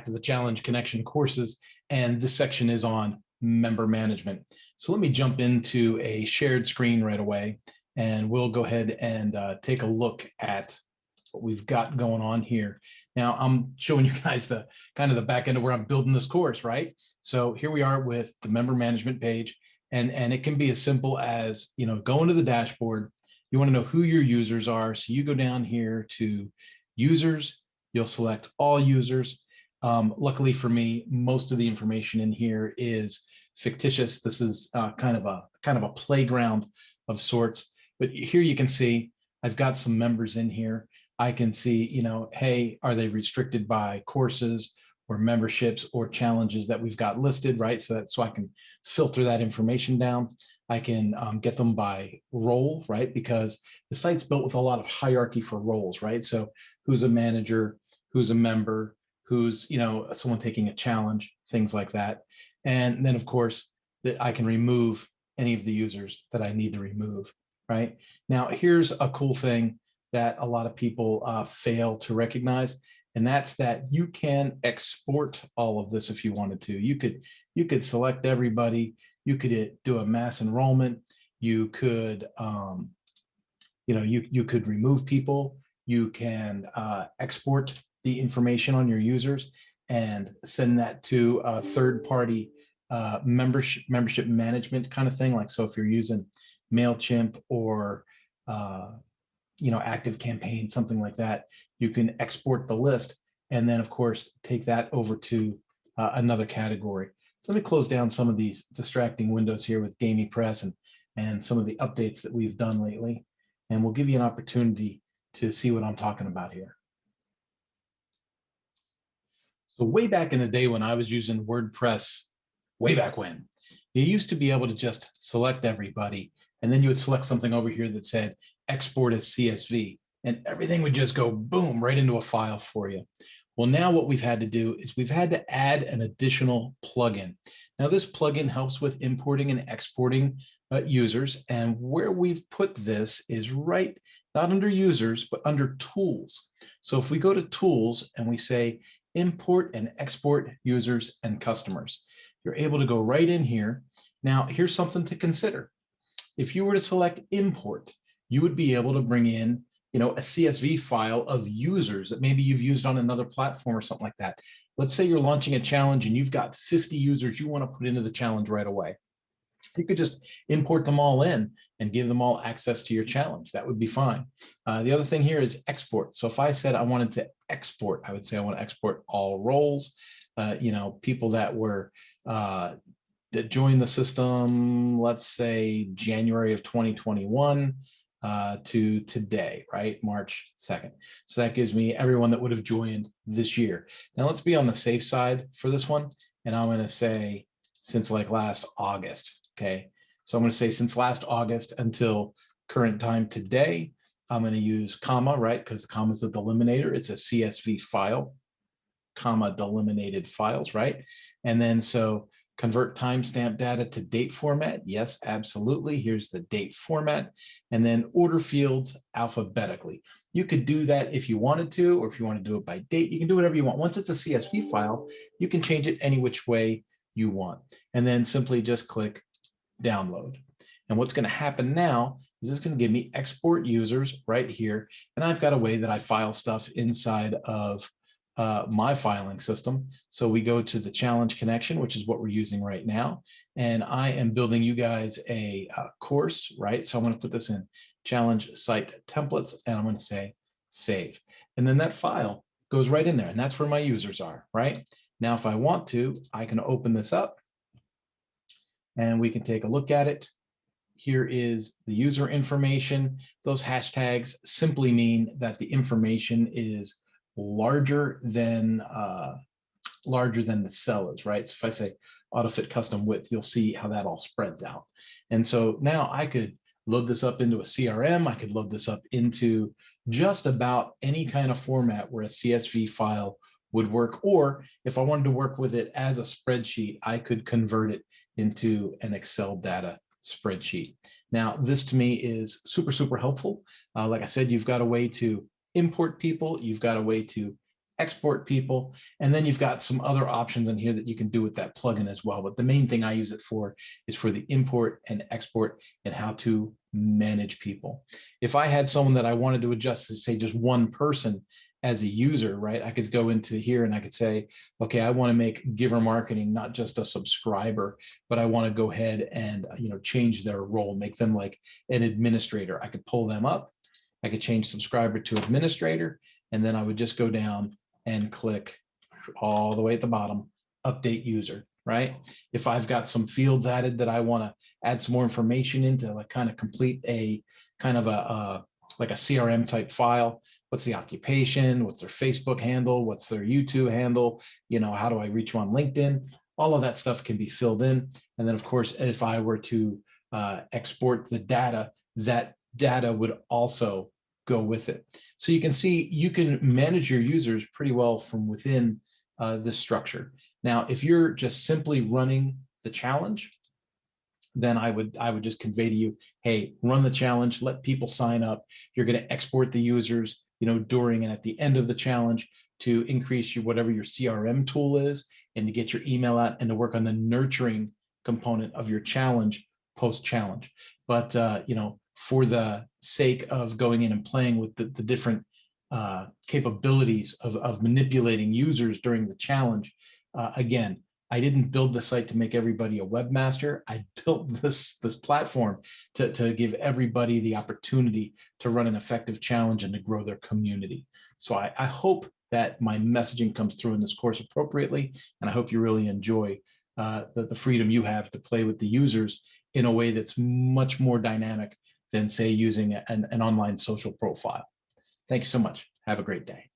to the Challenge Connection courses, and this section is on member management. So let me jump into a shared screen right away, and we'll go ahead and take a look at what we've got going on here. Now, I'm showing you guys the kind of the back end of where I'm building this course, right? So here we are with the member management page, and it can be as simple as, you know, go into the dashboard. You want to know who your users are, so you go down here to users. You'll select all users. Luckily for me, most of the information in here is fictitious. This is kind of a playground of sorts. But here you can see I've got some members in here. I can see, you know, hey, are they restricted by courses or memberships or challenges that we've got listed, right? So I can filter that information down. I can get them by role, right? Because the site's built with a lot of hierarchy for roles, right? So who's a manager, who's a member, who's, you know, someone taking a challenge, things like that. And then of course that I can remove any of the users that I need to remove, right? Now, here's a cool thing that a lot of people fail to recognize, and that's that you can export all of this if you wanted to. You could select everybody. You could do a mass enrollment. You could, you know, you could remove people. You can export the information on your users and send that to a third-party membership management kind of thing. Like, so if you're using MailChimp or you know, ActiveCampaign, something like that, you can export the list and then of course take that over to another category. So let me close down some of these distracting windows here with GameyPress and some of the updates that we've done lately, and we'll give you an opportunity to see what I'm talking about here. So way back in the day when I was using WordPress, way back when, you used to be able to just select everybody, and then you would select something over here that said export as CSV, and everything would just go boom right into a file for you. Well, now what we've had to do is we've had to add an additional plugin. Now this plugin helps with importing and exporting users, and where we've put this is right, not under users, but under tools. So if we go to tools and we say import and export users and customers, you're able to go right in here. Now, here's something to consider. If you were to select import, you would be able to bring in, you know, a CSV file of users that maybe you've used on another platform or something like that. Let's say you're launching a challenge and you've got 50 users you want to put into the challenge right away. You could just import them all in and give them all access to your challenge. That would be fine. The other thing here is export. So if I said I wanted to export, I would say I want to export all roles, you know, people that were that joined the system, let's say January of 2021 to today, right? March 2nd. So that gives me everyone that would have joined this year. Now let's be on the safe side for this one. And I'm going to say since like last August. Okay, so I'm going to say since last August until current time today. I'm going to use comma, right? Because the comma is the delimiter. It's a CSV file, comma delimitated files, right? And then so convert timestamp data to date format. Yes, absolutely. Here's the date format. And then order fields alphabetically. You could do that if you wanted to, or if you want to do it by date, you can do whatever you want. Once it's a CSV file, you can change it any which way you want. And then simply just click download. And what's going to happen now is it's going to give me export users right here. And I've got a way that I file stuff inside of my filing system. So we go to the Challenge Connection, which is what we're using right now. And I am building you guys a course, right? So I'm going to put this in Challenge Site Templates, and I'm going to say save. And then that file goes right in there, and that's where my users are, right? Now, if I want to, I can open this up and we can take a look at it. Here is the user information. Those hashtags simply mean that the information is larger than the cell is, right? So if I say AutoFit custom width, you'll see how that all spreads out. And so now I could load this up into a CRM. I could load this up into just about any kind of format where a CSV file would work. Or if I wanted to work with it as a spreadsheet, I could convert it into an Excel data spreadsheet. Now, this to me is super, super helpful. Like I said, you've got a way to import people. You've got a way to export people, and then you've got some other options in here that you can do with that plugin as well. But the main thing I use it for is for the import and export and how to manage people. If I had someone that I wanted to adjust to, say, just one person as a user, right, I could go into here and I could say, okay, I want to make Giver Marketing not just a subscriber, but I want to go ahead and change their role, make them like an administrator. I could pull them up. I could change subscriber to administrator, and then I would just go down and click all the way at the bottom, update user, right? If I've got some fields added that I want to add some more information into, like kind of complete a kind of like a CRM type file. What's the occupation? What's their Facebook handle? What's their YouTube handle? How do I reach them on LinkedIn? All of that stuff can be filled in. And then of course, if I were to export the data, that data would also go with it. So you can see you can manage your users pretty well from within this structure. Now, if you're just simply running the challenge, then I would just convey to you, hey, run the challenge, let people sign up. You're going to export the users, during and at the end of the challenge to increase whatever your CRM tool is and to get your email out and to work on the nurturing component of your challenge post-challenge. But, for the sake of going in and playing with the different capabilities of manipulating users during the challenge, again, I didn't build the site to make everybody a webmaster. I built this platform to give everybody the opportunity to run an effective challenge and to grow their community. So I hope that my messaging comes through in this course appropriately, and I hope you really enjoy the freedom you have to play with the users in a way that's much more dynamic than, say, using an online social profile. Thank you so much. Have a great day.